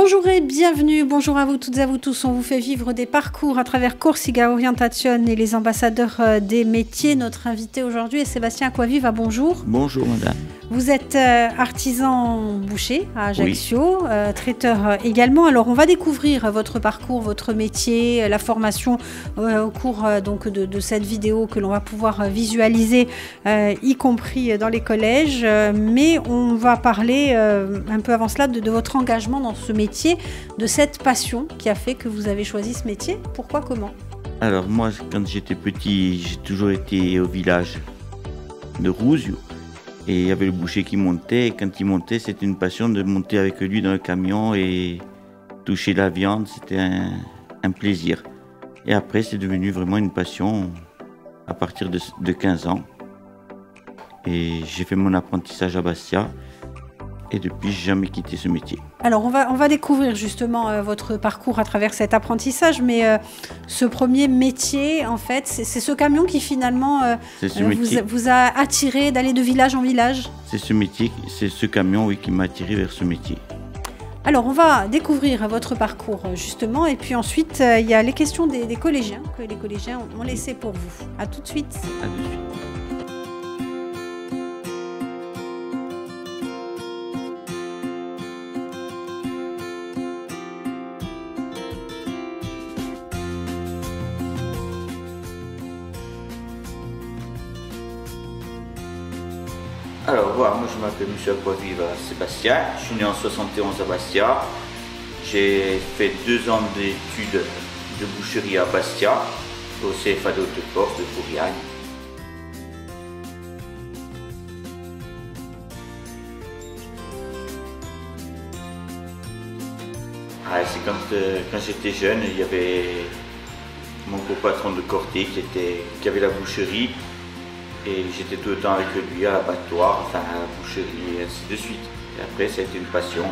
Bonjour et bienvenue, bonjour à vous toutes et à vous tous. On vous fait vivre des parcours à travers Corsica Orientation et les ambassadeurs des métiers. Notre invité aujourd'hui est Sébastien Acquaviva, bonjour. Bonjour madame. Vous êtes artisan boucher à Ajaccio, traiteur également. Alors on va découvrir votre parcours, votre métier, la formation au cours donc de cette vidéo que l'on va pouvoir visualiser, y compris dans les collèges. Mais on va parler un peu avant cela de votre engagement dans ce métier, de cette passion qui a fait que vous avez choisi ce métier. Pourquoi, comment? Alors moi, quand j'étais petit, j'ai toujours été au village de Rouzio. Et il y avait le boucher qui montait. Et quand il montait, c'était une passion de monter avec lui dans le camion et toucher la viande. C'était un plaisir. Et après, c'est devenu vraiment une passion à partir de 15 ans. Et j'ai fait mon apprentissage à Bastia. Et depuis, j'ai jamais quitté ce métier. Alors, on va découvrir justement votre parcours à travers cet apprentissage, mais ce premier métier, en fait, c'est ce camion qui finalement vous a attiré d'aller de village en village. C'est ce métier, c'est ce camion, oui, qui m'a attiré vers ce métier. Alors, on va découvrir votre parcours justement, et puis ensuite, il y a les questions des collégiens que les collégiens ont laissées pour vous. À tout de suite. À tout de suite. Alors voilà, moi je m'appelle M. Acquaviva Sébastien, je suis né en 71 à Bastia. J'ai fait 2 ans d'études de boucherie à Bastia, au CFA de Haute-Corse de Fouriane. C'est quand j'étais jeune, il y avait mon co-patron de Corté qui avait la boucherie. Et j'étais tout le temps avec lui à l'abattoir, enfin à la boucherie et ainsi de suite. Et après, ça a été une passion.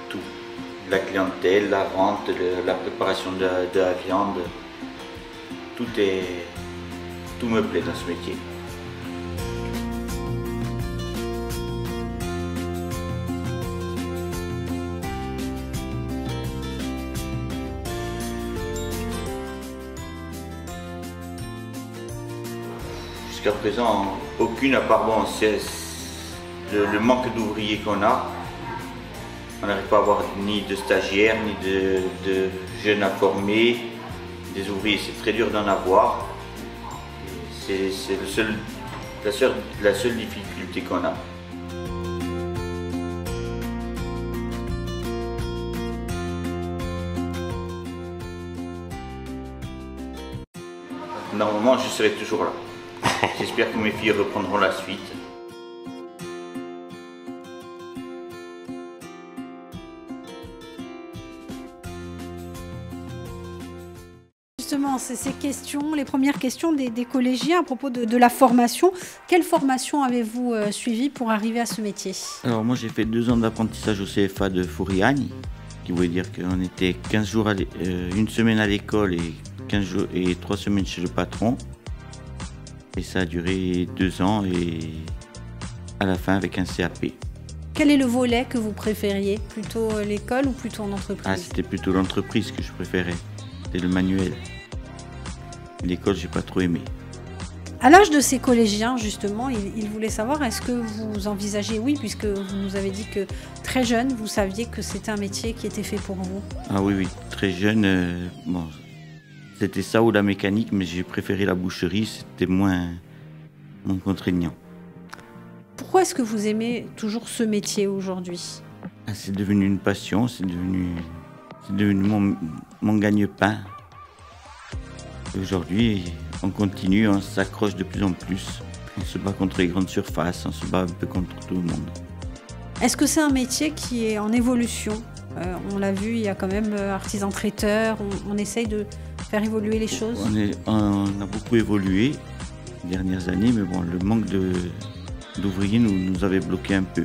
Tout. La clientèle, la vente, la préparation de la viande. Tout me plaît dans ce métier. Jusqu'à présent, aucune, à part bon, c'est le manque d'ouvriers qu'on a. On n'arrive pas à avoir ni de stagiaires, ni de jeunes à former. Des ouvriers, c'est très dur d'en avoir. C'est la seule difficulté qu'on a. Normalement, je serai toujours là. J'espère que mes filles reprendront la suite. Justement, c'est ces questions, les premières questions des collégiens à propos de la formation. Quelle formation avez-vous suivie pour arriver à ce métier? Alors moi j'ai fait 2 ans d'apprentissage au CFA de Fouriane, qui voulait dire qu'on était 15 jours, une semaine à l'école et 15 jours et 3 semaines chez le patron. Et ça a duré 2 ans et à la fin avec un CAP. Quel est le volet que vous préfériez? Plutôt l'école ou plutôt en entreprise? Ah, c'était plutôt l'entreprise que je préférais. C'était le manuel. L'école, j'ai pas trop aimé. À l'âge de ces collégiens, justement, ils voulaient savoir, est-ce que vous envisagez, oui, puisque vous nous avez dit que très jeune, vous saviez que c'était un métier qui était fait pour vous? Ah oui, oui, très jeune. Bon, c'était ça ou la mécanique, mais j'ai préféré la boucherie, c'était moins contraignant. Pourquoi est-ce que vous aimez toujours ce métier aujourd'hui? Ah, c'est devenu une passion, c'est devenu mon gagne-pain. Aujourd'hui, on continue, on s'accroche de plus en plus. On se bat contre les grandes surfaces, on se bat un peu contre tout le monde. Est-ce que c'est un métier qui est en évolution? On l'a vu, il y a quand même artisan traiteur, on essaye de faire évoluer les choses. On a beaucoup évolué ces dernières années, mais bon, le manque d'ouvriers nous avait bloqué un peu.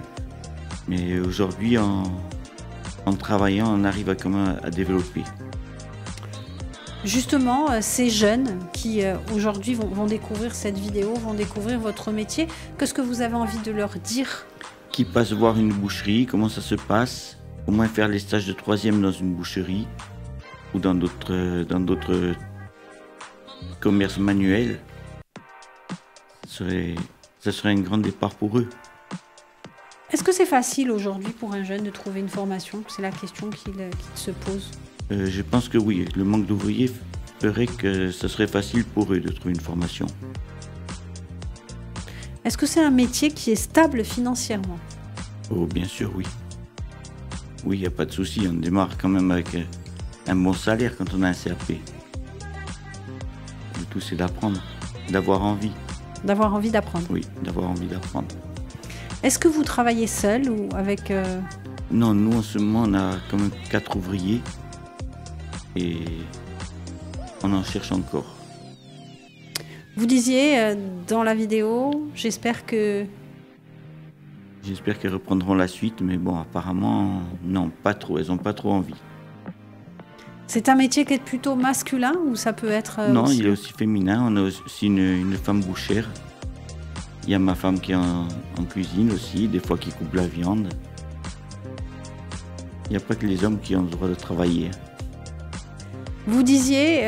Mais aujourd'hui, en travaillant, on arrive quand même à développer. Justement, ces jeunes qui aujourd'hui vont découvrir cette vidéo, vont découvrir votre métier, qu'est-ce que vous avez envie de leur dire? Qui passent voir une boucherie, comment ça se passe, au moins faire les stages de 3e dans une boucherie ou dans d'autres commerces manuels. Ça serait un grand départ pour eux. Est-ce que c'est facile aujourd'hui pour un jeune de trouver une formation? C'est la question qu'il se pose. Je pense que oui, le manque d'ouvriers ferait que ce serait facile pour eux de trouver une formation. Est-ce que c'est un métier qui est stable financièrement? Oh, bien sûr, oui. Oui, il n'y a pas de souci, on démarre quand même avec un bon salaire quand on a un CAP. Le tout, c'est d'apprendre, d'avoir envie. D'avoir envie d'apprendre? Oui, d'avoir envie d'apprendre. Est-ce que vous travaillez seul ou avec... Non, nous en ce moment on a quand même 4 ouvriers et on en cherche encore. Vous disiez dans la vidéo, j'espère qu'elles reprendront la suite, mais bon, apparemment, non, pas trop, elles n'ont pas trop envie. C'est un métier qui est plutôt masculin ou ça peut être... Non, il est aussi féminin, on a aussi une femme bouchère. Il y a ma femme qui est en cuisine aussi, des fois qui coupe la viande. Il n'y a pas que les hommes qui ont le droit de travailler. Vous disiez,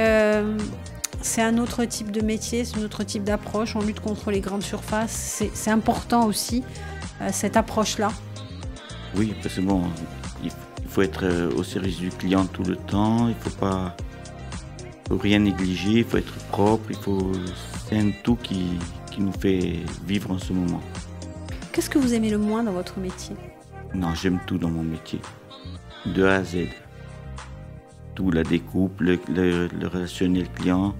c'est un autre type de métier, c'est un autre type d'approche, on lutte contre les grandes surfaces. C'est important aussi, cette approche-là. Oui, parce que bon, il faut être au service du client tout le temps, il faut rien négliger, il faut être propre, c'est un tout qui nous fait vivre en ce moment. Qu'est-ce que vous aimez le moins dans votre métier? Non, j'aime tout dans mon métier, de A à Z. Tout, la découpe, le relationnel client,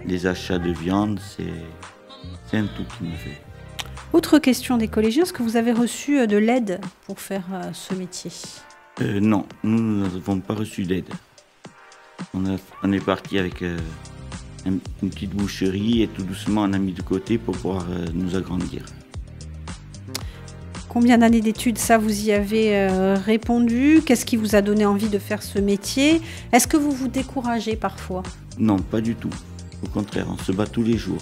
les achats de viande, c'est un tout qui me fait. Autre question des collégiens, est-ce que vous avez reçu de l'aide pour faire ce métier? Non, nous n'avons pas reçu d'aide. On est parti avec une petite boucherie et tout doucement on a mis de côté pour pouvoir nous agrandir. Combien d'années d'études, ça vous y avez répondu? Qu'est-ce qui vous a donné envie de faire ce métier? Est-ce que vous vous découragez parfois? Non, pas du tout. Au contraire, on se bat tous les jours.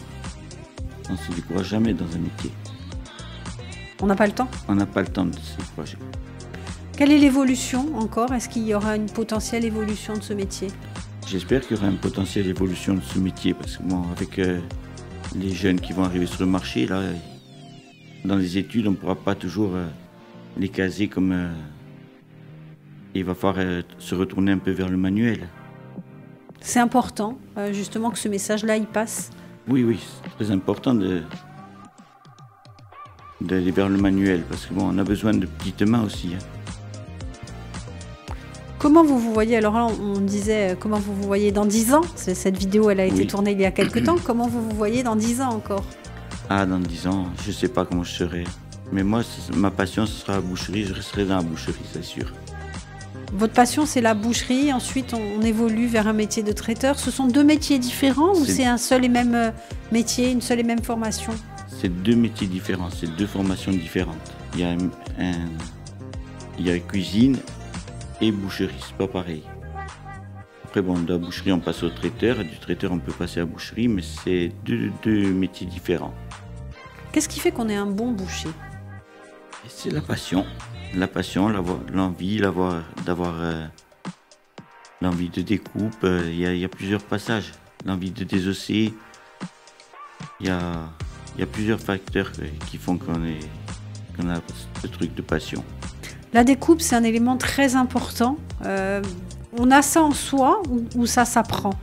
On ne se décourage jamais dans un métier. On n'a pas le temps? On n'a pas le temps de se décourager. Quelle est l'évolution encore? Est-ce qu'il y aura une potentielle évolution de ce métier? J'espère qu'il y aura une potentielle évolution de ce métier parce que bon, avec les jeunes qui vont arriver sur le marché, là, dans les études, on ne pourra pas toujours les caser comme... il va falloir se retourner un peu vers le manuel. C'est important, justement, que ce message-là, il passe. Oui, c'est très important d'aller vers le manuel parce que bon, on a besoin de petites mains aussi. Hein. Comment vous vous voyez? Alors là, on disait comment vous vous voyez dans 10 ans. Cette vidéo, elle a été tournée il y a quelques temps. Comment vous vous voyez dans 10 ans encore? Ah, dans 10 ans, je ne sais pas comment je serai. Mais moi, ma passion, ce sera la boucherie. Je resterai dans la boucherie, c'est sûr. Votre passion, c'est la boucherie. Ensuite, on évolue vers un métier de traiteur. Ce sont deux métiers différents ou c'est un seul et même métier, une seule et même formation? C'est deux métiers différents, c'est deux formations différentes. Il y a cuisine et boucherie, c'est pas pareil. Après, bon, de la boucherie, on passe au traiteur, et du traiteur, on peut passer à la boucherie, mais c'est deux métiers différents. Qu'est-ce qui fait qu'on est un bon boucher? C'est la passion, l'envie, d'avoir l'envie de découpe. Il y a plusieurs passages, l'envie de désosser. Il y a plusieurs facteurs qui font qu'on a ce truc de passion. La découpe, c'est un élément très important. On a ça en soi ou ça s'apprend?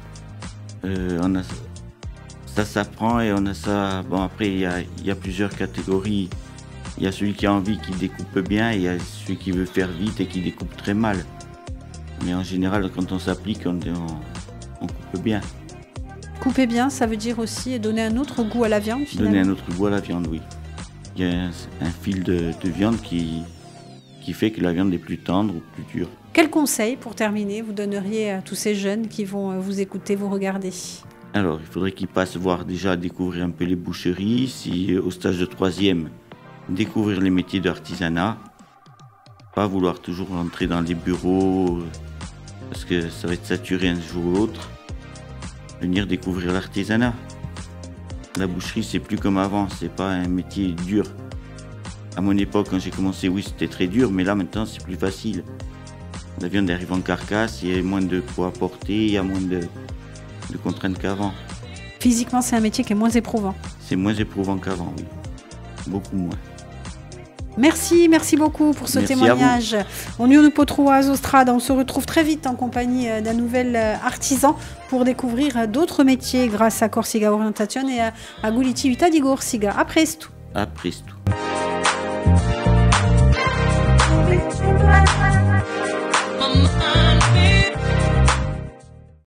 Ça s'apprend et on a ça... Bon, après, il y a plusieurs catégories. Il y a celui qui a envie, qui découpe bien, et il y a celui qui veut faire vite et qui découpe très mal. Mais en général, quand on s'applique, on coupe bien. Couper bien, ça veut dire aussi donner un autre goût à la viande, finalement? Donner un autre goût à la viande, oui. Il y a un fil de viande qui fait que la viande est plus tendre ou plus dure. Quel conseil, pour terminer, vous donneriez à tous ces jeunes qui vont vous écouter, vous regarder? Alors, il faudrait qu'ils passent découvrir un peu les boucheries, si au stage de 3e, découvrir les métiers d'artisanat, pas vouloir toujours entrer dans les bureaux, parce que ça va être saturé un jour ou l'autre. venir découvrir l'artisanat. La boucherie, c'est plus comme avant, c'est pas un métier dur. À mon époque, quand j'ai commencé, oui, c'était très dur, mais là, maintenant, c'est plus facile. La viande arrive en carcasse, il y a moins de poids à porter, il y a moins de contraintes qu'avant. Physiquement, c'est un métier qui est moins éprouvant. C'est moins éprouvant qu'avant, oui. Beaucoup moins. Merci beaucoup pour ce témoignage. On y potro à Zostrade. On se retrouve très vite en compagnie d'un nouvel artisan pour découvrir d'autres métiers grâce à Corsiga Orientation et à Guliti Vita di Corsiga. A presto. A presto.